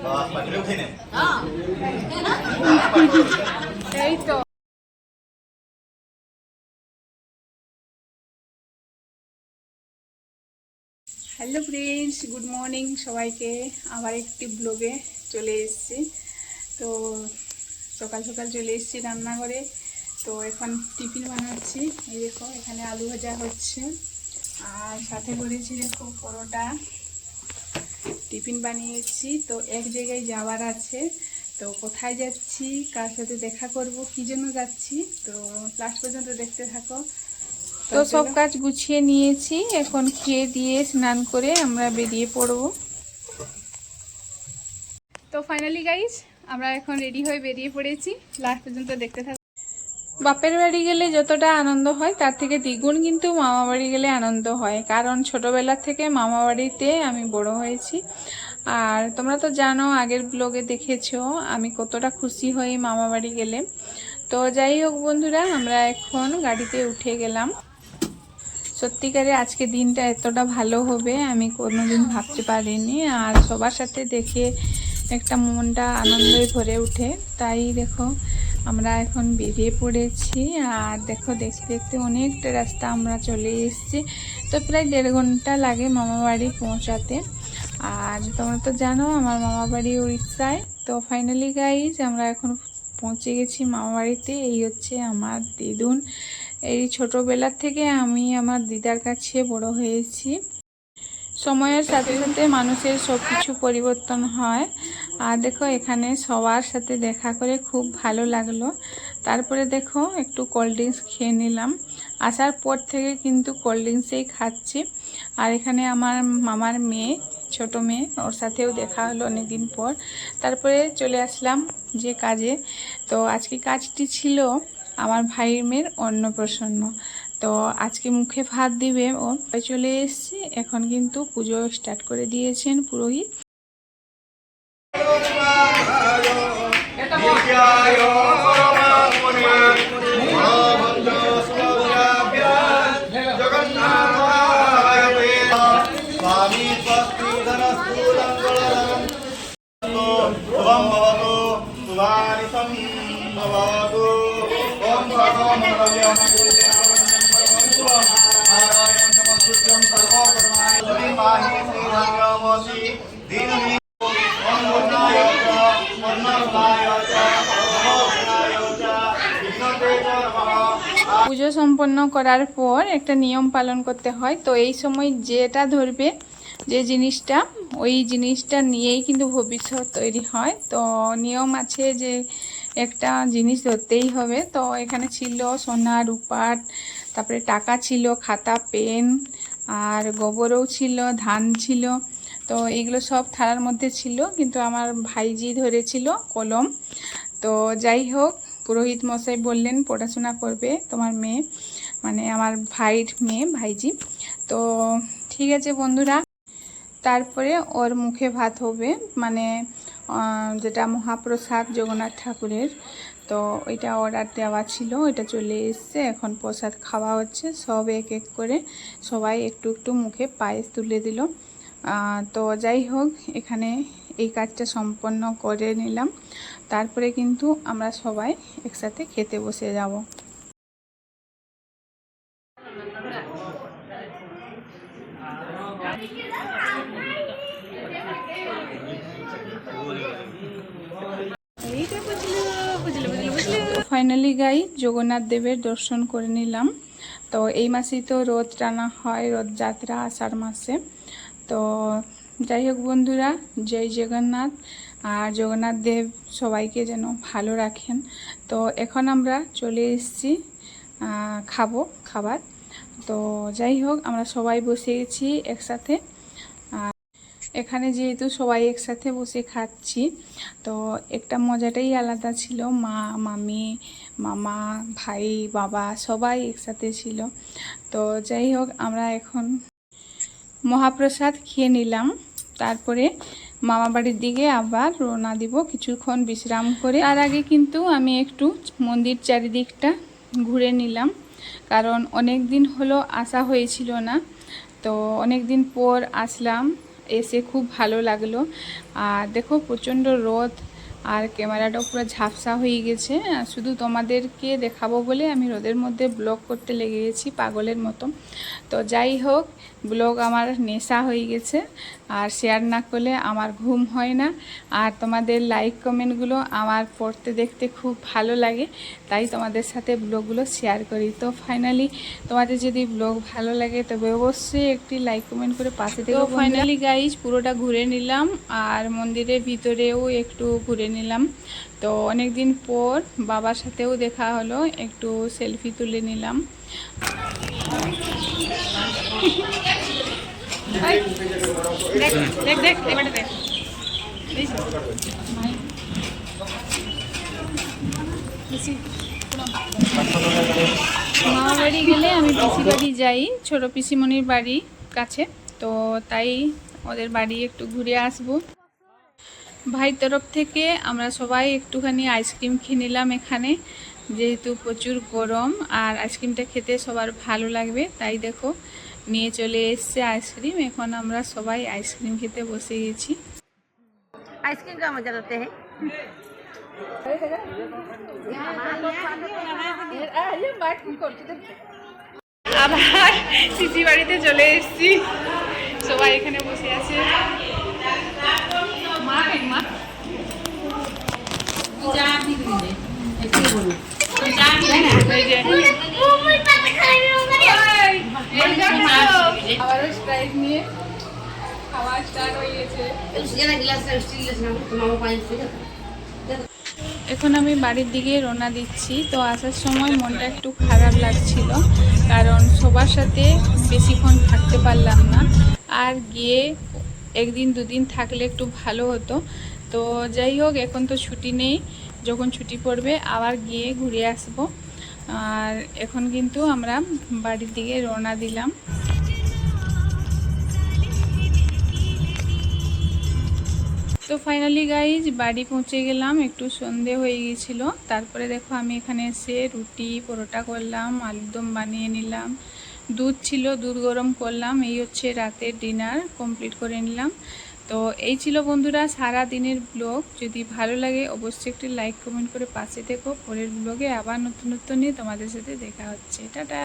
এই তো hello friends, good morning সবাইকে। আবার একটি ব্লগে চলে এসেছি। তো সকাল সকাল চলে এসেছি রান্নাঘরে। তো এখন টিফিন বানাচ্ছি। এই দেখো, এখানে আলু ভাজা হচ্ছে আর সাথে করেছি দেখো পরোটা। টিফিন বানিয়েছি। তো এক জায়গায় যাওয়ার আছে। তো কোথায় যাচ্ছি, কার সাথে দেখা করব, কী জন্য যাচ্ছি, তো লাস্ট পর্যন্ত দেখতে থাকো। তো সব কাজ গুছিয়ে নিয়েছি, এখন খেয়ে দিয়ে স্নান করে আমরা বেরিয়ে পড়ব। তো ফাইনালি গাইস, আমরা এখন রেডি হয়ে বেরিয়ে পড়েছি। লাস্ট পর্যন্ত দেখতে থাকো। বাপের বাড়ি গেলে যতটা আনন্দ হয় তার থেকে দ্বিগুণ কিন্তু মামা বাড়ি গেলে আনন্দ হয়, কারণ ছোটবেলা থেকে মামা বাড়িতে আমি বড় হয়েছি। আর তোমরা তো জানো, আগের ব্লগে দেখেছো আমি কতটা খুশি হই মামা বাড়ি গেলে। তো যাই হোক বন্ধুরা, আমরা এখন গাড়িতে উঠে গেলাম। সত্যিকারে আজকে দিনটা এতটা ভালো হবে আমি কোনোদিন ভাবতে পারিনি। আর সবার সাথে দেখে একটা মনটা আনন্দে ভরে ওঠে। তাই দেখো, আমরা এখন বেরিয়ে পড়েছি। আর দেখো, দেখতে দেখতে অনেকটা রাস্তা আমরা চলে এসেছি। তো প্রায় 1.5 ঘন্টা লাগে মামা বাড়ি পৌঁছাতে। আর তোমরা তো জানো আমার মামা বাড়ি উড়িষ্যায়। তো ফাইনালি গাইজ, আমরা এখন পৌঁছে গেছি মামা বাড়িতে। এই হচ্ছে আমার দিদুন। এই ছোটোবেলার থেকে আমি আমার দিদার কাছে বড় হয়েছি। সময়ের সাথে সাথে মানুষের সব কিছু পরিবর্তন হয়। আর দেখো, এখানে সবার সাথে দেখা করে খুব ভালো লাগলো। তারপরে দেখো, একটু কোল্ড ড্রিঙ্কস খেয়ে নিলাম। আসার পর থেকে কিন্তু কোল্ড ড্রিঙ্কসেই খাচ্ছি। আর এখানে আমার মামার মেয়ে, ছোট মেয়ে, ওর সাথেও দেখা হলো অনেকদিন পর। তারপরে চলে আসলাম যে কাজে। তো আজকে কাজটি ছিল আমার ভাইয়ের মেয়ের অন্নপ্রাশন। তো আজকে মুখে ভাত দিবে ও। চলে এসেছি। এখন কিন্তু পুজো স্টার্ট করে দিয়েছেন পুরোহিত। পুজো সম্পন্ন করার পর একটা নিয়ম পালন করতে হয়। তো এই সময় যেটা ধরবে, যে জিনিসটা, ওই জিনিসটা নিয়েই কিন্তু ভবিষ্যৎ তৈরি হয়। তো নিয়ম আছে যে একটা জিনিস ধরতেই হবে। তো এখানে ছিল সোনা, রূপার, তারপরে টাকা ছিল, খাতা, পেন, আর গোবরও ছিল, ধান ছিল। তো এগুলো সব থালার মধ্যে ছিল, কিন্তু আমার ভাইজি ধরেছিল কলম। তো যাই হোক, পুরোহিত মশাই বললেন পড়াশোনা করবে তোমার মেয়ে, মানে আমার ভাইয়ের মেয়ে, ভাইজি। তো ঠিক আছে বন্ধুরা। তারপরে ওর মুখে ভাত হবে, মানে যেটা মহাপ্রসাদ জগন্নাথ ঠাকুরের। তো ওইটা অর্ডার দেওয়া ছিল, ওইটা চলে এসছে। এখন প্রসাদ খাওয়া হচ্ছে, সব এক এক করে সবাই একটু একটু মুখে পায়েস তুলে দিল। তো যাই হোক, এখানে এই কাজটা সম্পন্ন করে নিলাম। তারপরে কিন্তু আমরা সবাই একসাথে খেতে বসে যাব। ফাইনালি গাই জগন্নাথ দেবের দর্শন করে নিলাম। তো এই মাসেই তো রথ টানা হয়, রথযাত্রা আষাঢ় মাসে। তো যাই হোক বন্ধুরা, জয় জগন্নাথ। আর জগন্নাথ দেব সবাইকে যেন ভালো রাখেন। তো এখন আমরা চলে এসেছি খাবো খাবার। তো যাই হোক, আমরা সবাই বসে গেছি একসাথে। এখানে যেহেতু সবাই একসাথে বসে খাচ্ছি, তো একটা মজাটাই আলাদা ছিল। মা, মামি, মামা, ভাই, বাবা সবাই একসাথে ছিল। তো যাই হোক, আমরা এখন মহাপ্রসাদ খেয়ে নিলাম। তারপরে মামা বাড়ির দিকে আবার রওনা দিব কিছুক্ষণ বিশ্রাম করে। তার আগে কিন্তু আমি একটু মন্দির চারিদিকটা ঘুরে নিলাম, কারণ অনেক দিন হলো আসা হয়েছিল না। তো অনেক দিন পর আসলাম। এসে খুব ভালো লাগলো। আর দেখো প্রচণ্ড রোদ আর ক্যামেরাটাও পুরো ঝাপসা হয়ে গেছে। শুধু তোমাদেরকে দেখাবো বলে আমি রোদের মধ্যে ব্লগ করতে লেগে গেছি পাগলের মতো। তো যাই হোক, ব্লগ আমার নেশা হয়ে গেছে, আর শেয়ার না করলে আমার ঘুম হয় না। আর তোমাদের লাইক কমেন্টগুলো আমার পড়তে দেখতে খুব ভালো লাগে, তাই তোমাদের সাথে ব্লগগুলো শেয়ার করি। তো ফাইনালি তোমাদের যদি ব্লগ ভালো লাগে তবে অবশ্যই একটি লাইক কমেন্ট করে পাশে থেকে। তো ফাইনালি গাইজ পুরোটা ঘুরে নিলাম, আর মন্দিরের ভিতরেও একটু ঘুরে নিলাম। তো অনেক দিন পর বাবার সাথেও দেখা হলো, একটু সেলফি তুলে নিলাম। দেখ দেখ এবারে দেখ, মামা বাড়ি গেলে আমি পিসি বাড়ি যাই, ছোট পিসিমণির বাড়ি কাছে, তো তাই ওদের বাড়ি একটু ঘুরে আসবো। ভাই তরফ থেকে আমরা সবাই একটুখানি আইসক্রিম খেয়ে নিলাম এখানে, যেহেতু প্রচুর গরম আর আইসক্রিমটা খেতে সবার ভালো লাগবে, তাই দেখো নিয়ে চলে এসছে আইসক্রিম। এখন আমরা সবাই আইসক্রিম খেতে বসে গেছি। आइसक्रीम का मजा लेते हैं। আবার পিসি বাড়িতে চলে এসেছি, সবাই এখানে বসে আছে। মা মা আবারও স্প্রাইট নিয়ে খাওয়া স্টার্ট হয়ে গেছে। এখন আমি বাড়ির দিকে রওনা দিচ্ছি। তো আসার সময় মনটা একটু খারাপ লাগছিল, কারণ সবার সাথে বেশিক্ষণ থাকতে পারলাম না, আর গিয়ে একদিন দুদিন থাকলে একটু ভালো হতো। তো যাই হোক, এখন তো ছুটি নেই, যখন ছুটি পড়বে আবার গিয়ে ঘুরে আসব। আর এখন কিন্তু আমরা বাড়ির দিকে রওনা দিলাম। তো ফাইনালি গাইজ বাড়ি পৌঁছে গেলাম, একটু সন্ধে হয়ে গিয়েছিল। তারপরে দেখো আমি এখানে এসে রুটি পরোটা করলাম, আলুর দম বানিয়ে নিলাম, দুধ ছিল দুধ গরম করলাম। এই হচ্ছে রাতের ডিনার কমপ্লিট করে নিলাম। তো এই ছিল বন্ধুরা সারা দিনের ব্লগ। যদি ভালো লাগে অবশ্যই একটি লাইক কমেন্ট করে পাশে থেকো। পরের ব্লগে আবার নতুন নতুন নিয়ে তোমাদের সাথে দেখা হচ্ছে। টাটা।